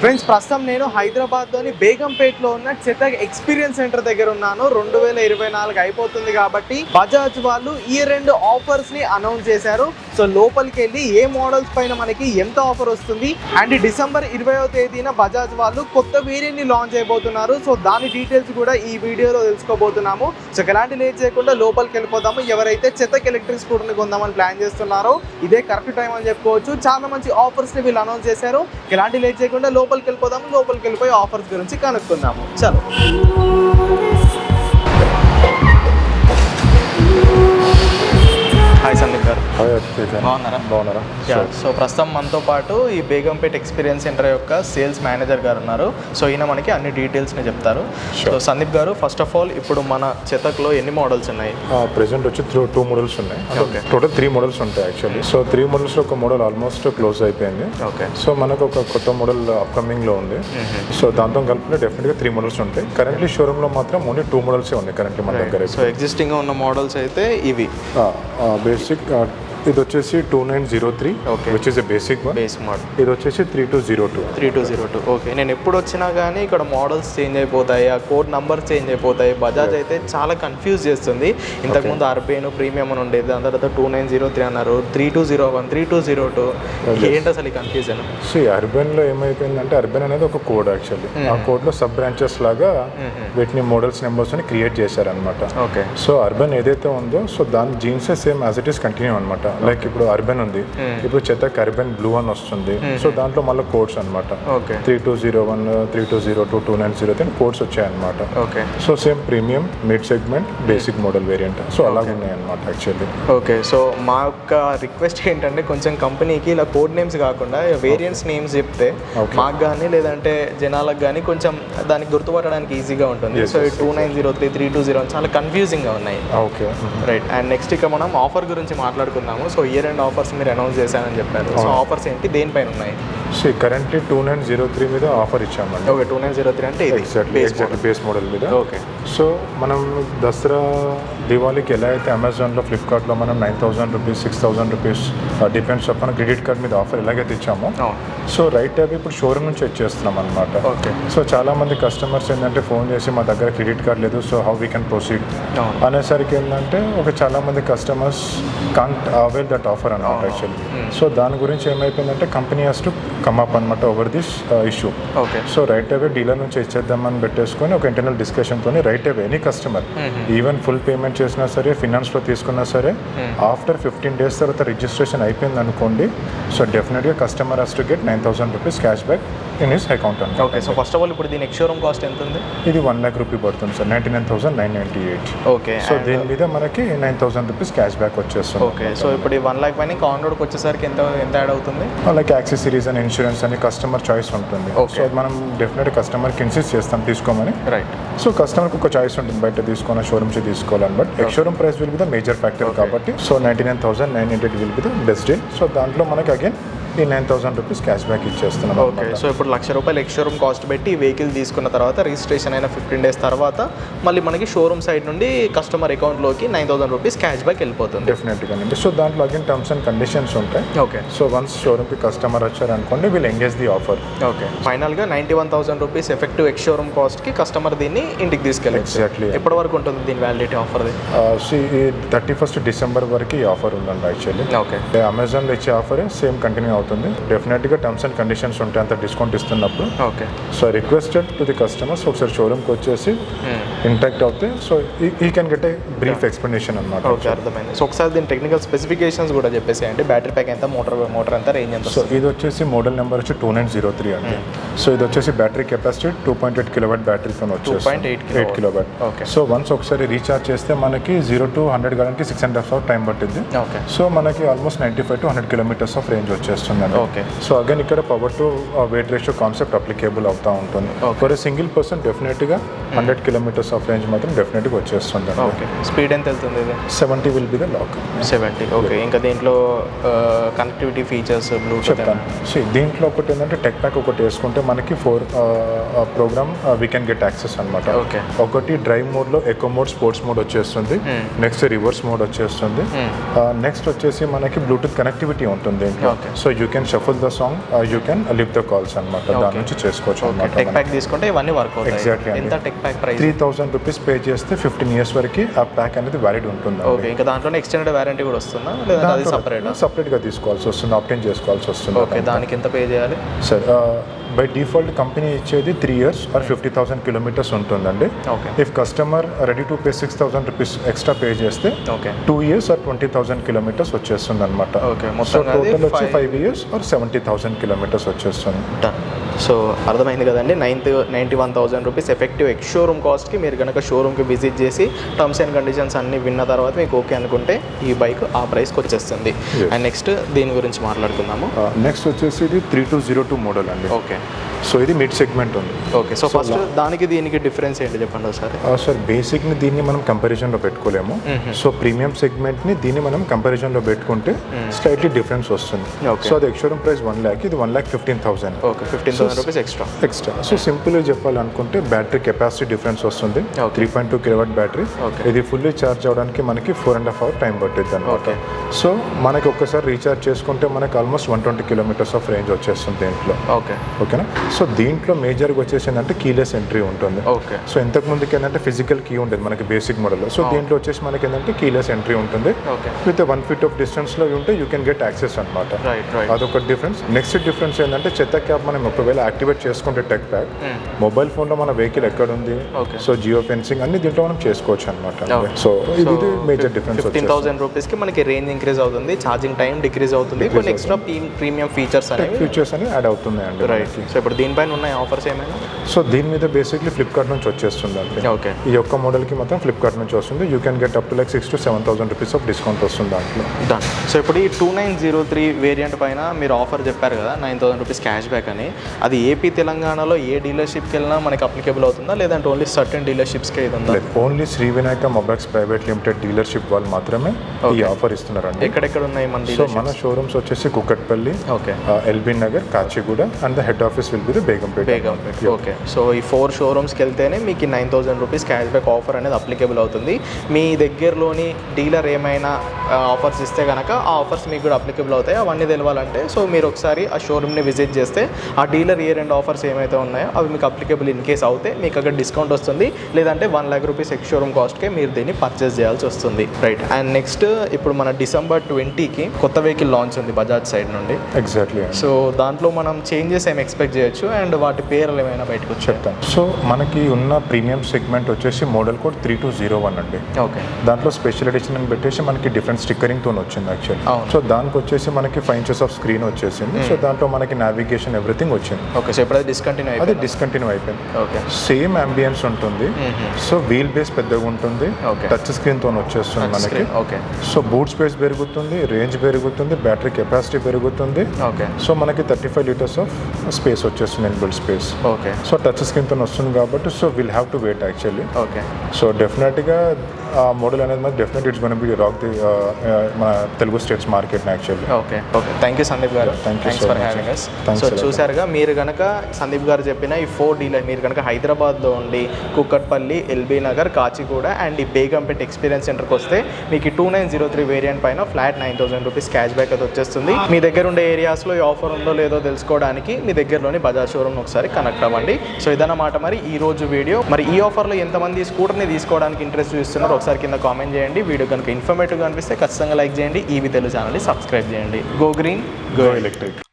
Friends ప్రస్తుతం నేను హైదరాబాద్లోని బేగంపేటలో ఉన్న చెతక్ ఎక్స్పీరియన్స్ సెంటర్ దగ్గర ఉన్నాను. 2024 అయిపోతుంది కాబట్టి బజాజ్ వాళ్ళు ఈ రెండు ఆఫర్స్ ని అనౌన్స్ చేశారు. సో లోపలికి వెళ్ళి ఏ మోడల్స్ పైన మనకి ఎంత ఆఫర్ వస్తుంది అండ్ డిసెంబర్ 20వ తేదీన బజాజ్ వాళ్ళు కొత్త వేరియంట్ ని లాంచ్ అయిపోతున్నారు. సో దాని డీటెయిల్స్ కూడా ఈ వీడియోలో తెలుసుకోబోతున్నాము. సో ఎలాంటి లేట్ చేయకుండా లోపలికి వెళ్ళిపోతాము. ఎవరైతే చెతక్ ఎలక్ట్రిక్ స్కూటర్ ని కొందామని ప్లాన్ చేస్తున్నారో ఇదే కరెక్ట్ టైం అని చెప్పుకోవచ్చు. చాలా మంచి ఆఫర్స్ ని వీళ్ళు అనౌన్స్ చేశారు. ఎలాంటి లేట్ చేయకుండా లోపలికి వెళ్ళిపోదాము. లోపలికి వెళ్ళిపోయి ఆఫర్స్ గురించి కనుక్కుందాము. చలో. హాయ్ సందీప్ గారు, బాగున్నారా? సో ప్రస్తుతం మనతో పాటు ఈ బేగంపేట్ ఎక్స్పీరియన్స్ సెంటర్ యొక్క సేల్స్ మేనేజర్ గారు ఉన్నారు. సో ఈయన మనకి అన్ని డీటెయిల్స్ని చెప్తారు. సో సందీప్ గారు, ఫస్ట్ ఆఫ్ ఆల్ ఇప్పుడు మన చెతక్లో ఎన్ని మోడల్స్ ఉన్నాయి? ప్రెసెంట్ వచ్చి 2 మోడల్స్ ఉన్నాయి. టోటల్ 3 మోడల్స్ ఉంటాయి యాక్చువల్లీ. సో 3 మోడల్స్లో ఒక మోడల్ ఆల్మోస్ట్ క్లోజ్ అయిపోయింది. ఓకే. సో మనకు ఒక కొత్త మోడల్ అప్కమింగ్లో ఉంది. సో దాంతో కలిపి డెఫినెట్గా 3 మోడల్స్ ఉంటాయి. కరెంట్లీ షోరూమ్లో మాత్రం ఓన్లీ 2 మోడల్సే ఉన్నాయి కరెంట్లీ మన దగ్గర. సో ఎగ్జిస్టింగ్గా ఉన్న మోడల్స్ అయితే ఇవి బేసిక్. ఇది వచ్చేసి 2903, which is a basic one. Base model. ఇది వచ్చేసి 3202. ఓకే. నేను ఎప్పుడు వచ్చినా కానీ ఇక్కడ మోడల్స్ చేంజ్ అయిపోతాయి, ఆ కోడ్ నంబర్ చేంజ్ అయిపోతాయి. బజాజ్ అయితే చాలా కన్ఫ్యూజ్ చేస్తుంది. ఇంతకుముందు అర్బేన్ ప్రీమియం అని ఉండేది, దాని తర్వాత 2903 అన్నారు, 3201, 3202. ఏంటి అసలు ఈ కన్ఫ్యూజన్? సో అర్బన్లో ఏమైపోయిందంటే అర్బన్ అనేది ఒక కోడ్ యాక్చువల్లీ. ఆ కోడ్లో సబ్ బ్రాంచెస్ లాగా వీటిని మోడల్స్ నెంబర్స్ అని క్రియేట్ చేశారనమాట. ఓకే. సో అర్బన్ ఏదైతే ఉందో సో దాని జీన్సే same as it is continue అనమాట. లైక్ ఇప్పుడు అర్బన్ ఉంది, ఇప్పుడు చెతక్ అర్బన్ బ్లూ అని వస్తుంది. సో దాంట్లో మళ్ళీ కోడ్స్ అనమాట. 3201, 3202, 2903 కోడ్స్ వచ్చాయన్నమాట. Okay. So same premium, mid segment, basic model variant. So అలాగే ఉన్నాయి అనమాట యాక్చువల్లీ. ఓకే. సో మా యొక్క రిక్వెస్ట్ ఏంటంటే కొంచెం కంపెనీకి ఇలా కోడ్ నేమ్స్ కాకుండా వేరియంట్స్ నేమ్స్ చెప్తే మాకు కానీ లేదంటే జనాలకు కానీ కొంచెం దానికి గుర్తుపట్టడానికి ఈజీగా ఉంటుంది. సో 2903, 320 చాలా కన్ఫ్యూజింగ్గా ఉన్నాయి. Okay, right. అండ్ నెక్స్ట్ ఇక మనం ఆఫర్ గురించి మాట్లాడుకుందాము. సో ఇయర్ ఎండ్ ఆఫర్స్ మీరు అనౌన్స్ చేశారని చెప్పారు. సో ఆఫర్స్ ఏంటి, దేనిపైన ఉన్నాయి? సో కరెంట్లీ 2903 మీద ఆఫర్ ఇచ్చామండి. ఓకే. 2903 అంటే ఎగ్జాక్ట్లీ బేస్ మోడల్ మీద. ఓకే. సో మనం దసరా దివాళీకి ఎలా అయితే అమెజాన్లో, ఫ్లిప్కార్ట్లో మనం 9,000 rupees, 6,000 rupees depends up credit card మీద ఆఫర్ ఎలాగైతే ఇచ్చామో, సో రైట్ అవి ఇప్పుడు షోరూమ్ నుంచి ఇచ్చేస్తున్నాం అనమాట. ఓకే. సో చాలామంది కస్టమర్స్ ఏంటంటే ఫోన్ చేసి మా దగ్గర క్రెడిట్ కార్డ్ లేదు, so how we can proceed అనేసరికి ఏంటంటే చాలామంది customers can't avail that offer అనమాట యాక్చువల్లీ. సో దాని గురించి ఏమైపోయిందంటే company has to come up అనమాట over this issue. Okay. So right away dealer నుంచి ఇచ్చేద్దామని పెట్టేసుకొని ఒక ఇంటర్నల్ డిస్కషన్తో right away any customer even full payment చేసినా సరే, ఫినాన్స్లో తీసుకున్నా సరే, ఆఫ్టర్ 15 days తర్వాత రిజిస్ట్రేషన్ అయిపోయింది అనుకోండి, సో డెఫినెట్గా customer has to get 9,000 rupees cash back in his account అనమాట. Okay. So first of all ఇప్పుడు దీని ఎక్స్షోరూమ్ కాస్ట్ ఎంత ఉంది? ఇది 1 lakh రూపీ పడుతుంది సార్, 99,998. ఓకే. సో దీని మీద మనకి 9,000 రూపీస్ క్యాష్ బ్యాక్ వచ్చేస్తుంది. ఓకే. సో ఇప్పుడు ఈ 1 lakh పైన ఆన్ రోడ్కి వచ్చేసరికి ఎంత యాడ్ అవుతుంది? లైక్ యాక్సెసరీస్ అండ్ ఇన్సూరెన్స్ అని కస్టమర్ చాయిస్ ఉంటుంది. సో మనం డెఫినెట్ కస్టమర్కి ఇన్సిస్ట్ చేస్తాం తీసుకోమని. రైట్. సో కస్టమర్కి ఒక చాయిస్ ఉంటుంది, బయట తీసుకోవాలి, షోరూమ్ నుంచి తీసుకోవాలని. But ex showroom price will be the major factor కాబట్టి so 99,998 will be the best deal. So దాంట్లో మనకి అగైన్ ఈ 9,000 రూపీస్ క్యాష్ బ్యాక్ ఇచ్చేస్తున్నాం. ఓకే. సో ఇప్పుడు ₹1,00,000 ఎక్స్షోరూమ్ కాస్ట్ పెట్టి ఈ వెహికల్ తీసుకున్న తర్వాత రిజిస్ట్రేషన్ అయిన 15 days తర్వాత మళ్ళీ మనకి షోరూమ్ సైడ్ నుండి కస్టమర్ అకౌంట్లోకి 9,000 రూపీస్ క్యాష్ బ్యాక్ వెళ్ళిపోతుంది. డెఫినెట్గా అండి. సో దాంట్లో అగైన్ టర్మ్స్ అండ్ కండిషన్స్ ఉంటాయి. ఓకే. సో వన్స్ షోరూమ్కి కస్టమర్ వచ్చారనుకోండి, we'll engage the offer. Okay. ఫైనల్గా 91,000 రూపీస్ ఎఫెక్టివ్ ఎక్స్షోరూమ్ కాస్ట్కి కస్టమర్ దీన్ని ఇంటికి తీసుకెళ్ళచ్చు. ఎగ్జాక్ట్లీ. ఎప్పటి వరకు ఉంటుంది దీని వ్యాలిడిటీ ఆఫర్ది? ఈ 31st డిసెంబర్ వరకు ఈ ఆఫర్ ఉందండి యాక్చువల్లీ. ఓకే. అమెజాన్లో ఇచ్చే ఆఫరే సేమ్ కంటిన్యూ అవుతుంది. డెఫినెట్గా టర్మ్స్ అండ్ కండిషన్స్ ఉంటాయి అంత డిస్కౌంట్ ఇస్తున్నప్పుడు. Okay. So requested to the customers ఒకసారి షోరూమ్కి వచ్చేసి ఇంటాక్ట్ అవుతే సో ఈ can get a brief explanation అనమాట. ఓకే, అర్థమైంది. సో ఒకసారి దీని టెక్నికల్ స్పెసిఫికేషన్స్ కూడా చెప్పేసి అంటే బ్యాటరీ ప్యాక్ ఎంత, మోటార్ ఎంత, రేంజ్ ఎంత? సో ఇది వచ్చేసి మోడల్ నెంబర్ వచ్చి 2903 అండి. సో ఇది వచ్చేసి బ్యాటరీ కెపాసిటీ 2.8 kilowatt బ్యాటరీతో వచ్చేసి 8 kilowatt. ఓకే. సో వన్స్ ఒకసారి రీఛార్జ్ చేస్తే మనకి 0 to 100 గంటకి 6.5 hours టైం పట్టింది. ఓకే. సో మనకి almost 95 to 100 kilometers of range వచ్చేస్తుందండి. ఓకే. సో అగైన్ ఇక్కడ power to weight ratio concept applicable అవుతూ ఉంటుంది. ఫర్ ఎ సింగిల్ పర్సన్ డెఫినెట్గా 100 kilometers ఆఫ్ రేంజ్ మాత్రం డెఫినెట్గా వచ్చేస్తుంది. ఓకే. స్పీడ్ ఎంత వెళ్తుంది ఇది? 70 విల్ బి ద లాక్. 70. ఓకే. ఇంకా దీంట్లో కనెక్టివిటీ ఫీచర్స్ బ్లూటూత్ చెప్తాను. సో దీంట్లో ఒకటి ఏంటంటే టెక్ ప్యాక్ ఒకటి వేసుకుంటే మనకి 4 program we can get access అనమాట. ఓకే. ఒకటి డ్రైవ్ మోడ్లో ఎకో మోడ్, స్పోర్ట్స్ మోడ్ వచ్చేస్తుంది. నెక్స్ట్ రివర్స్ మోడ్ వచ్చేస్తుంది. నెక్స్ట్ వచ్చేసి మనకి బ్లూటూత్ కనెక్టివిటీ ఉంటుంది. So you you can shuffle the song, you can leave the calls అనమాట. దాని నుంచి చేసుకోవచ్చు అనమాట. టెక్ ప్యాక్ తీసుకుంటే ఇవన్నీ వర్క్ అవుతాయి. ఎగ్జాక్ట్లీ. ఎంత tech pack price? 3,000 rupees pay చేస్తే 15 years వరకు ఆ ప్యాక్ అనేది వ్యాలిడ్ ఉంటుంది. ఓకే, ఇంకా దాంట్లోనే ఎక్స్టెండెడ్ వారంటీ కూడా వస్తుందా, లేదా అది సపరేట్గా తీసుకోవాల్సి వస్తుంది, ఆప్టైన్ చేసుకోవాల్సి వస్తుంది. ఓకే, దానికి ఎంత పే చేయాలి? సార్ బై డిఫాల్ట్ కంపెనీ ఇచ్చేది 3 years or 50,000 kilometers ఉంటుందండి. Okay. If customer ready to pay 6,000 rupees extra pay చేస్తే ఓకే 2 years or 20,000 kilometers వచ్చేస్తుంది అనమాట. ఓకే, సో టోటల్ వచ్చి 5 years or 70,000 kilometers వచ్చేస్తుంది. డన్. సో అర్థమైంది కదండి, 91,000 రూపీస్ ఎఫెక్టివ్ ఎక్స్ షోరూమ్ కాస్ట్కి మీరు కనుక షోరూమ్కి విజిట్ చేసి టర్మ్స్ అండ్ కండిషన్స్ అన్ని విన్న తర్వాత మీకు ఓకే అనుకుంటే ఈ బైక్ ఆ ప్రైస్కి వచ్చేస్తుంది. అండ్ నెక్స్ట్ దీని గురించి మాట్లాడుకుందాము. నెక్స్ట్ వచ్చేసి ఇది 3202 మోడల్ అండి. ఓకే. సో ఇది మిడ్ సెగ్మెంట్ ఉంది. ఓకే, సో ఫస్ట్ దానికి దీనికి డిఫరెన్స్ ఏంటి చెప్పండి ఒకసారి. సార్ బేసిక్ని దీన్ని మనం కంపారిజన్లో పెట్టుకోలేము. సో ప్రీమియం సెగ్మెంట్ని దీన్ని మనం కంపారిజన్లో పెట్టుకుంటే స్లైట్లీ డిఫరెన్స్ వస్తుంది. సో అది ఎక్స్షోరూమ్ ప్రైస్ 1 lakh, ఇది 1,15,000. Okay, 15,000 rupees extra. సో సింపుల్గా చెప్పాలనుకుంటే బ్యాటరీ కెపాసిటీ డిఫరెన్స్ వస్తుంది. 3.2 kilowatt బ్యాటరీ. ఇది ఫుల్లీ ఛార్జ్ అవడానికి మనకి 4.5 hours టైం పట్టింది అనమాట. సో మనకి ఒక్కసారి రీఛార్జ్ చేసుకుంటే మనకి ఆల్మోస్ట్ 120 kilometers ఆఫ్ రేంజ్ వచ్చేస్తుంది దీంట్లో. ఓకేనా. సో దీంట్లో మేజర్గా వచ్చేసి ఏంటంటే కీలెస్ ఎంట్రీ ఉంటుంది. ఓకే. సో ఇంతకు ముందుకి ఏంటంటే ఫిజికల్ కీ ఉండేది మనకి బేసిక్ మోడల్లో. సో దీంట్లో వచ్చేసి మనకి ఏంటంటే కీలెస్ ఎంట్రీ ఉంటుంది. విత్ 1 feet ఆఫ్ డిస్టెన్స్లో ఉంటే యూ కెన్ గెట్ యాక్సెస్ అనమాట. అదొక డిఫరెన్స్. నెక్స్ట్ డిఫరెన్స్ ఏంటంటే చెత్త క్యాప్ మనం ఒకవేళ యాక్టివేట్ చేసుకుంటే టెక్ ప్యాక్, మొబైల్ ఫోన్లో మన వెహికల్ ఎక్కడ ఉంది, సో జియో ఫెన్సింగ్ అన్ని దీంట్లో మనం చేసుకోవచ్చు అనమాట. సో ఇది మేజర్ డిఫరెన్స్. 15,000 రూపీస్కి మనకి రేంజ్ ఇంక్రీజ్ అవుతుంది, ఛార్జింగ్ టైం డిక్రీజ్ అవుతుంది, కొన్ని ఎక్స్ట్రా ప్రీమియం ఫీచర్స్ అని యాడ్ అవుతున్నాయండి. రైట్. సో ఇప్పుడు దీనిపైన ఉన్నాయి ఆఫర్స్ ఏమైనా? సో దీని మీద బేసిక్లీ ఫ్లిప్కార్ట్ నుంచి వచ్చేస్తుంది అండి. ఓకే. ఈ ఒక్క మోడల్కి మొత్తం ఫ్లిప్కార్ట్ నుంచి వస్తుంది. You can get up to like 6,000 to 7,000 rupees of discount వస్తుంది దాంట్లో. డన్. సో ఇప్పుడు ఈ 2903 వేరియంట్ పైన మీరు ఆఫర్ చెప్పారు కదా 9,000 రూపీస్ క్యాష్ బ్యాక్ అని, అది ఏపీ తెలంగాణలో ఏ డీలర్షిప్కి వెళ్ళినా మనకి అప్లికేబుల్ అవుతుందా, లేదంటే ఓన్లీ సర్టెన్ డీలర్షిప్స్కే ఇది ఉందా? Only Shri Vinayaka mobiles private limited dealership వాళ్ళు మాత్రమే ఈ ఆఫర్ ఇస్తున్నారండి. ఎక్కడెక్కడ ఉన్నాయి మన సో మన షోరూమ్స్ వచ్చేసి Kukatpally, okay, LB Nagar, Kachiguda and the head office will be the Begumpet. Okay. So ఈ 4 షోరూమ్స్కి వెళ్తేనే మీకు 9,000 రూపీస్ క్యాష్ బ్యాక్ ఆఫర్ అనేది అప్లికేబుల్ అవుతుంది. మీ దగ్గరలోని డీలర్ ఏమైనా ఆఫర్స్ ఇస్తే కనుక ఆ ఆఫర్స్ మీకు కూడా అప్లికేబుల్ అవుతాయి. అవన్నీ తెలవాలంటే సో మీరు ఒకసారి ఆ షోరూమ్ని విజిట్ చేస్తే ఆ డీలర్ ఏ 2 ఆఫర్స్ ఏమైతే ఉన్నాయో అవి మీకు అప్లికేబుల్ ఇన్ కేస్ అవుతే మీకు అక్కడ డిస్కౌంట్ వస్తుంది, లేదంటే 1 lakh రూపీస్ ఎక్స్ షోరూమ్ కాస్ట్కే మీరు దీన్ని పర్చేస్ చేయాల్సి వస్తుంది. రైట్. అండ్ నెక్స్ట్ ఇప్పుడు మన December 20కి కొత్త వెహికల్ లాంచ్ ఉంది బజాజ్ సైడ్ నుండి. ఎగ్జాక్ట్లీ. సో దాంట్లో మనం చేంజెస్ ఏమి ఎక్స్పెక్ట్ చేయొచ్చు అండ్ వాటి పేర్లు ఏమైనా బయటకు చెప్తాను. సో మనకి ఉన్న ప్రీమియం సెగ్మెంట్ వచ్చేసి మోడల్ కోడ్ 3201 అండి. ఓకే. దాంట్లో స్పెషల్ ఎడిషన్ అని పెట్టేసి మనకి డిఫరెంట్ స్టిక్కరింగ్తో వచ్చింది యాక్చువల్లీ. సో దానికి వచ్చేసి మనకి 5 inches ఆఫ్ స్క్రీన్ వచ్చేసింది. సో దాంట్లో మనకి నావిగేషన్ ఎవ్రీథింగ్ వచ్చింది. ఓకే. సో ఇప్పుడు అది డిస్కంటిన్యూ అయిపోయింది. ఓకే. సేమ్ అంబియన్స్ ఉంటుంది. సో వీల్ బేస్ పెద్దగా ఉంటుంది, టచ్ స్క్రీన్తో వచ్చేస్తుంది మనకి. ఓకే. సో బూట్ స్పేస్ పెరుగుతుంది, రేంజ్ పెరుగుతుంది, బ్యాటరీ కెపాసిటీ పెరుగుతుంది. ఓకే. సో మనకి 35 liters ఆఫ్ స్పేస్ వచ్చేస్తుంది, inbuilt space. Okay. So touch స్క్రీన్తో వస్తుంది కాబట్టి so will have to wait actually. Okay. So డెఫినెట్గా ఆ మోడల్ అనేది మనకి definite it's gonna be rock the మన Telugu states market actually. Okay. Thank you Sandeep గారు. Thanks for having us. So చూసారుగా, మీరు కనుక సందీప్ గారు చెప్పిన ఈ 4 డీలర్ మీరు కనుక హైదరాబాద్లో ఉండి కుక్కట్పల్లి, ఎల్బీ నగర్, కాచిగూడ అండ్ ఈ బేగంపేట ఎక్స్పీరియన్స్ సెంటర్కి వస్తే మీకు 2903 వేరియంట్ పైన ఫ్లాట్ 9,000 రూపీస్ క్యాష్ బ్యాక్ అది వచ్చేస్తుంది. మీ దగ్గర ఉండే ఏరియాస్లో ఈ ఆఫర్ ఉందో లేదో తెలుసుకోవడానికి మీ దగ్గరలోని బజాజ్ షోరూమ్ ఒకసారి కనెక్ట్ అవ్వండి. సో ఇదన్నమాట మరి ఈ రోజు వీడియో. మరి ఈ ఆఫర్లో ఎంతమంది స్కూటర్ని తీసుకోవడానికి ఇంట్రెస్ట్ చూస్తున్నారు ఒకసారి కింద కామెంట్ చేయండి. వీడియో కనుక ఇన్ఫర్మేటివ్గా అనిపిస్తే ఖచ్చితంగా లైక్ చేయండి. ఈవీ తెలుగు ఛానల్ని సబ్స్క్రైబ్ చేయండి. Go green, go electric.